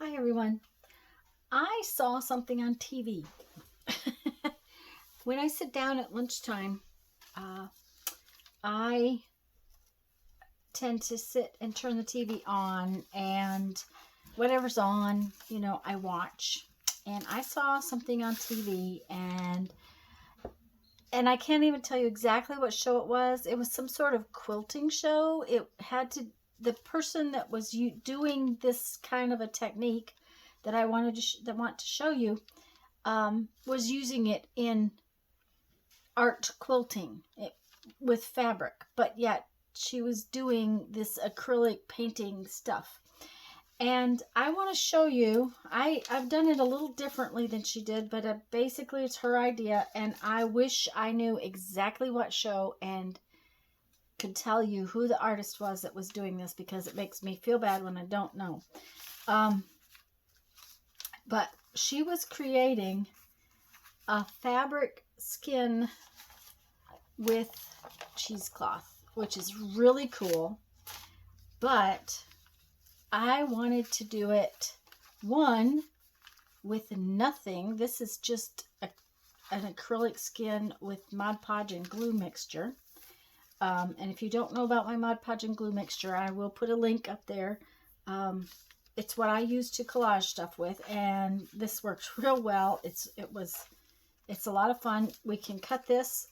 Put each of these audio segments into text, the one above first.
Hi everyone. I saw something on TV. When I sit down at lunchtime, I tend to sit and turn the TV on, and whatever's on, I watch. And I saw something on TV, and I can't even tell you exactly what show it was. It was some sort of quilting show. The person that was doing this kind of a technique that I want to show you was using it in art quilting with fabric, but yet she was doing this acrylic painting stuff. And I want to show you, I've done it a little differently than she did, but basically it's her idea, and I wish I knew exactly what show and could tell you who the artist was that was doing this, because it makes me feel bad when I don't know. But she was creating a fabric skin with cheesecloth, which is really cool. But I wanted to do it, one, with nothing. This is just an acrylic skin with Mod Podge and glue mixture. And if you don't know about my Mod Podge and glue mixture, I will put a link up there. It's what I use to collage stuff with, and this works real well. It's a lot of fun. We can cut this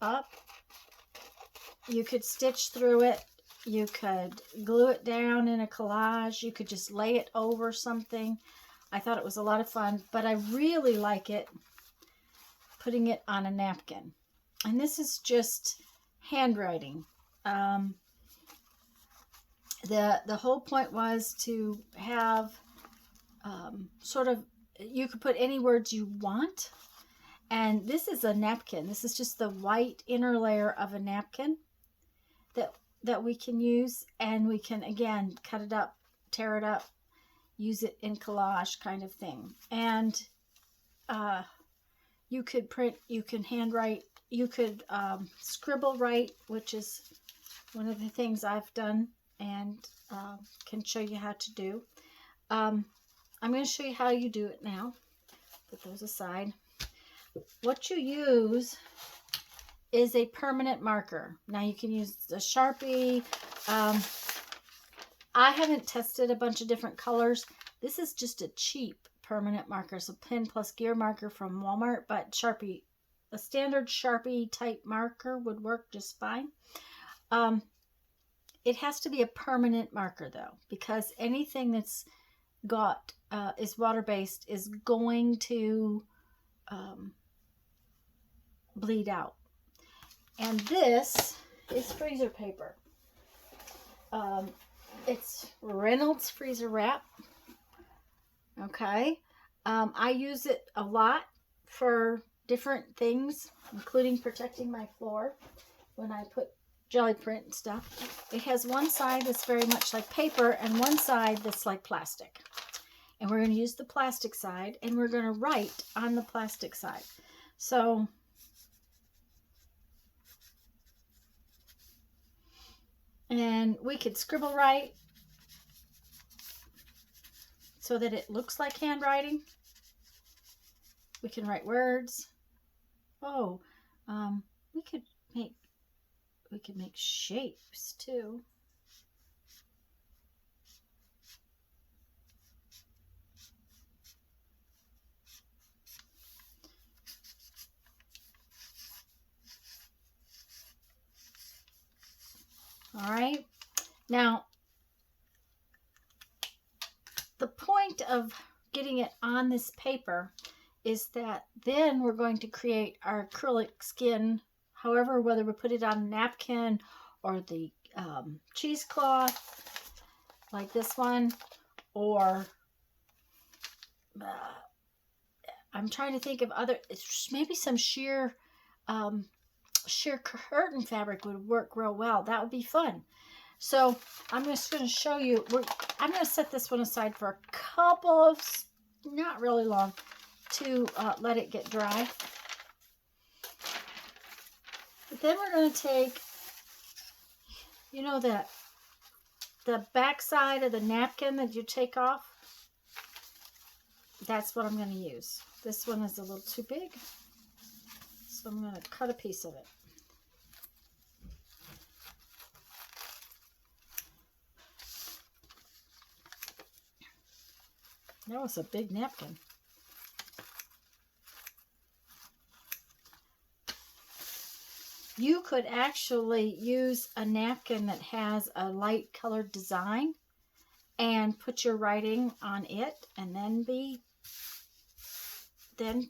up. You could stitch through it. You could glue it down in a collage. You could just lay it over something. I thought it was a lot of fun, but I really like it putting it on a napkin. And this is just handwriting. The whole point was to have you could put any words you want. And this is a napkin. This is just the white inner layer of a napkin that we can use, and we can, again, cut it up, tear it up, use it in collage kind of thing. And you could print, you can handwrite, you could scribble write, which is one of the things I've done and can show you how to do. I'm going to show you how you do it now. Put those aside. What you use is a permanent marker. Now you can use a Sharpie. I haven't tested a bunch of different colors. This is just a cheap permanent marker, so pen plus gear marker from Walmart, but Sharpie, a standard Sharpie type marker would work just fine. It has to be a permanent marker though, because anything that's got is water-based is going to bleed out. And this is freezer paper. It's Reynolds freezer wrap. Okay. I use it a lot for different things, including protecting my floor when I put jelly print and stuff. It has one side that's very much like paper and one side that's like plastic. And we're going to use the plastic side, and we're going to write on the plastic side. So and we could scribble write so that it looks like handwriting. We can write words. Oh, we could make shapes too. All right. Now, the point of getting it on this paper is that then we're going to create our acrylic skin, however, whether we put it on a napkin or the cheesecloth like this one, or I'm trying to think of maybe some sheer curtain fabric would work real well. That would be fun. So I'm just going to show you. I'm going to set this one aside for a couple of, not really long, to let it get dry. But then we're going to take, that the back side of the napkin that you take off, that's what I'm going to use. This one is a little too big, so I'm going to cut a piece of it. That was a big napkin. You could actually use a napkin that has a light colored design and put your writing on it, and then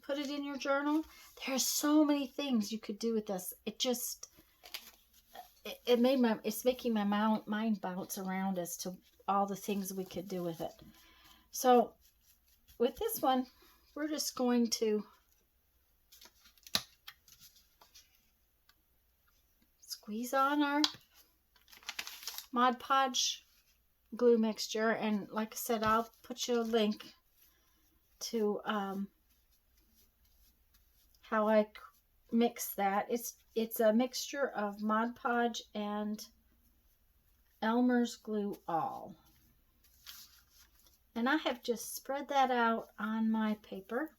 put it in your journal. There's so many things you could do with this. It's making my mind bounce around as to all the things we could do with it. So with this one, we're just going to squeeze on our Mod Podge glue mixture, and like I said, I'll put you a link to how I mix that. It's a mixture of Mod Podge and Elmer's Glue All, and I have just spread that out on my paper,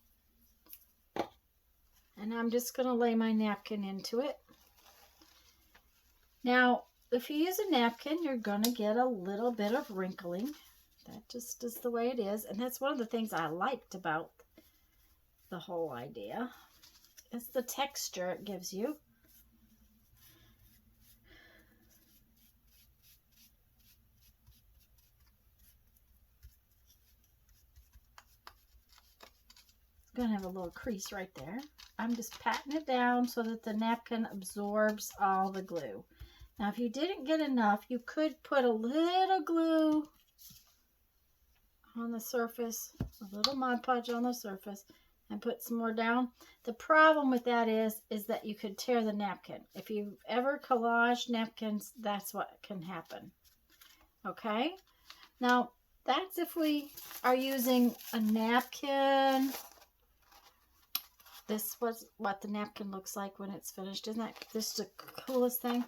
and I'm just going to lay my napkin into it. Now, if you use a napkin, you're going to get a little bit of wrinkling. That just is the way it is. And that's one of the things I liked about the whole idea. It's the texture it gives you. It's going to have a little crease right there. I'm just patting it down so that the napkin absorbs all the glue. Now, if you didn't get enough, you could put a little glue on the surface, a little Mod Podge on the surface, and put some more down. The problem with that is that you could tear the napkin. If you've ever collaged napkins, that's what can happen. Okay? Now, that's if we are using a napkin. This was what the napkin looks like when it's finished. Isn't that just the coolest thing?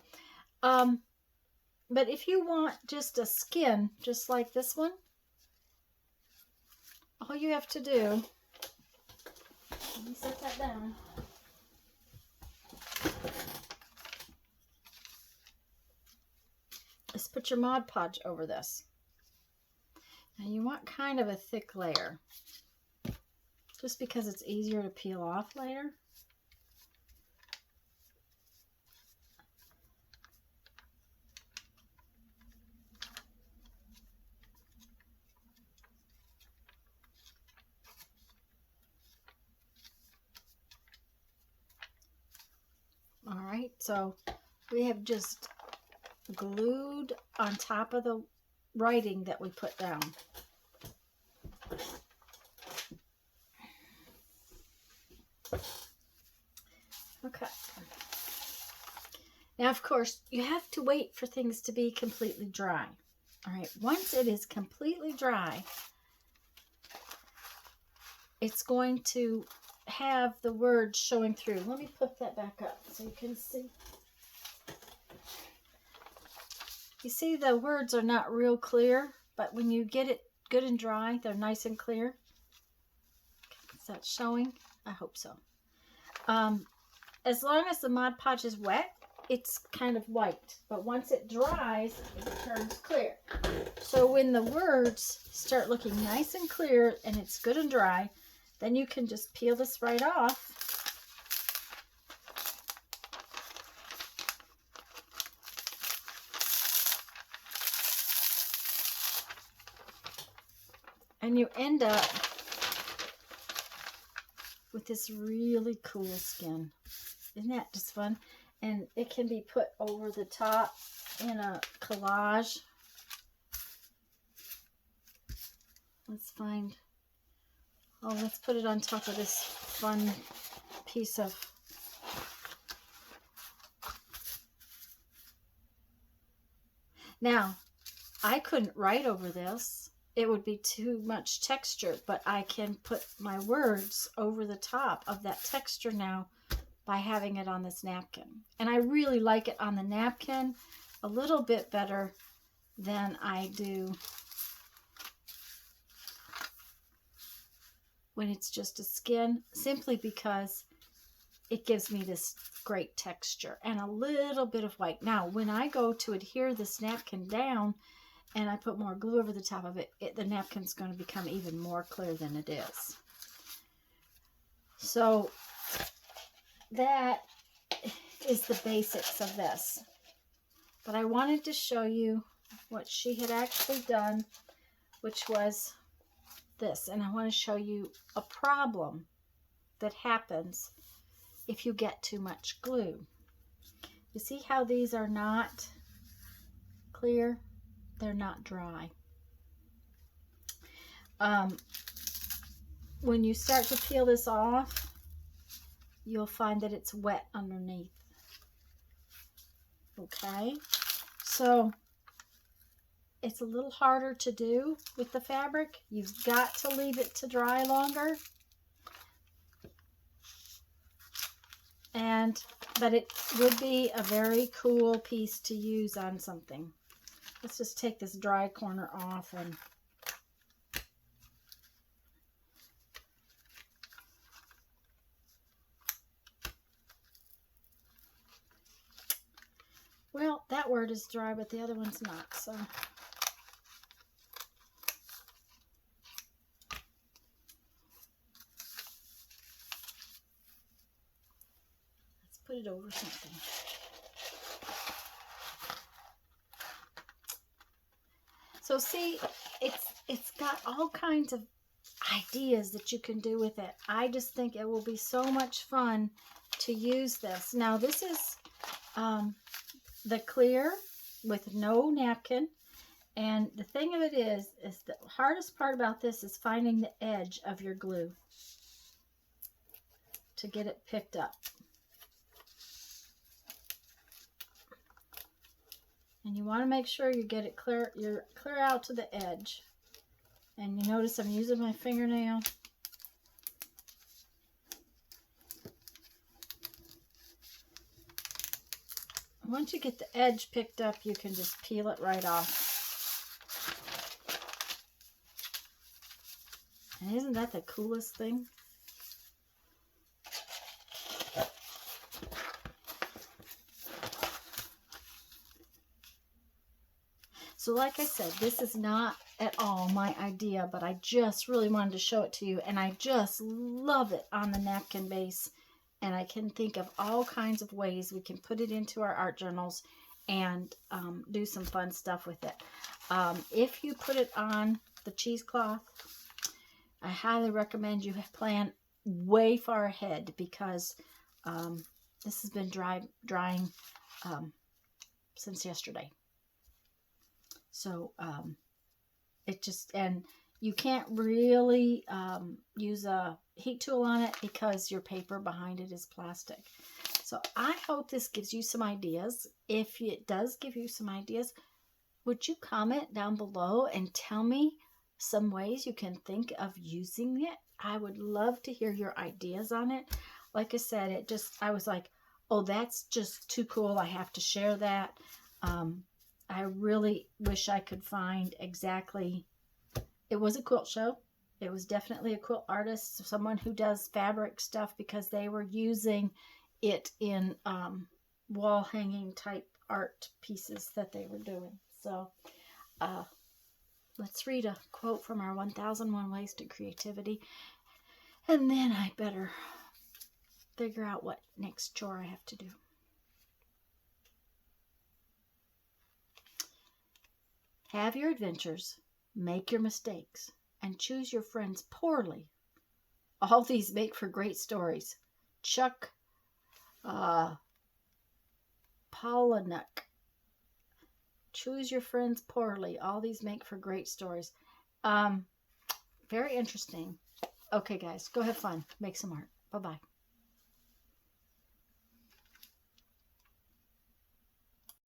But if you want just a skin, just like this one, all you have to do, let me set that down, is put your Mod Podge over this. And you want kind of a thick layer, just because it's easier to peel off later. All right, so we have just glued on top of the writing that we put down. Okay. Now, of course, you have to wait for things to be completely dry. All right, once it is completely dry, it's going to have the words showing through. Let me put that back up so you can see. You see the words are not real clear, but when you get it good and dry, they're nice and clear. Is that showing? I hope so. As long as the Mod Podge is wet, it's kind of white, but once it dries, it turns clear. So when the words start looking nice and clear and it's good and dry, then you can just peel this right off. And you end up with this really cool skin. Isn't that just fun? And it can be put over the top in a collage. Let's find, oh, let's put it on top of this fun piece of, now, I couldn't write over this. It would be too much texture, but I can put my words over the top of that texture now by having it on this napkin. And I really like it on the napkin a little bit better than I do when it's just a skin, simply because it gives me this great texture and a little bit of white. Now, when I go to adhere this napkin down and I put more glue over the top of it, the napkin's going to become even more clear than it is. So that is the basics of this. But I wanted to show you what she had actually done, which was this. And I want to show you a problem that happens if you get too much glue. You see how these are not clear? They're not dry. When you start to peel this off, you'll find that it's wet underneath. Okay, so it's a little harder to do with the fabric. You've got to leave it to dry longer. But it would be a very cool piece to use on something. Let's just take this dry corner off and well, that word is dry, but the other one's not, so let's put it over something. So see, it's got all kinds of ideas that you can do with it. I just think it will be so much fun to use this. Now this is the clear with no napkin, and the thing of it is the hardest part about this is finding the edge of your glue to get it picked up. And you want to make sure you get it clear, you're clear out to the edge. And you notice I'm using my fingernail. Once you get the edge picked up, you can just peel it right off. And isn't that the coolest thing? So like I said, this is not at all my idea, but I just really wanted to show it to you, and I just love it on the napkin base. And I can think of all kinds of ways we can put it into our art journals and do some fun stuff with it. If you put it on the cheesecloth, I highly recommend you plan way far ahead, because this has been drying since yesterday. So it just, and you can't really use a heat tool on it because your paper behind it is plastic. So I hope this gives you some ideas. If it does give you some ideas, would you comment down below and tell me some ways you can think of using it? I would love to hear your ideas on it. Like I said, I was like, oh, that's just too cool. I have to share that. I really wish I could find exactly. It was a quilt show. It was definitely a quilt artist, someone who does fabric stuff, because they were using it in wall hanging type art pieces that they were doing. So let's read a quote from our 1001 Ways to Creativity, and then I better figure out what next chore I have to do. Have your adventures, make your mistakes, and choose your friends poorly. All these make for great stories. Chuck Palahniuk. Choose your friends poorly. All these make for great stories. Very interesting. Okay, guys, go have fun. Make some art. Bye-bye.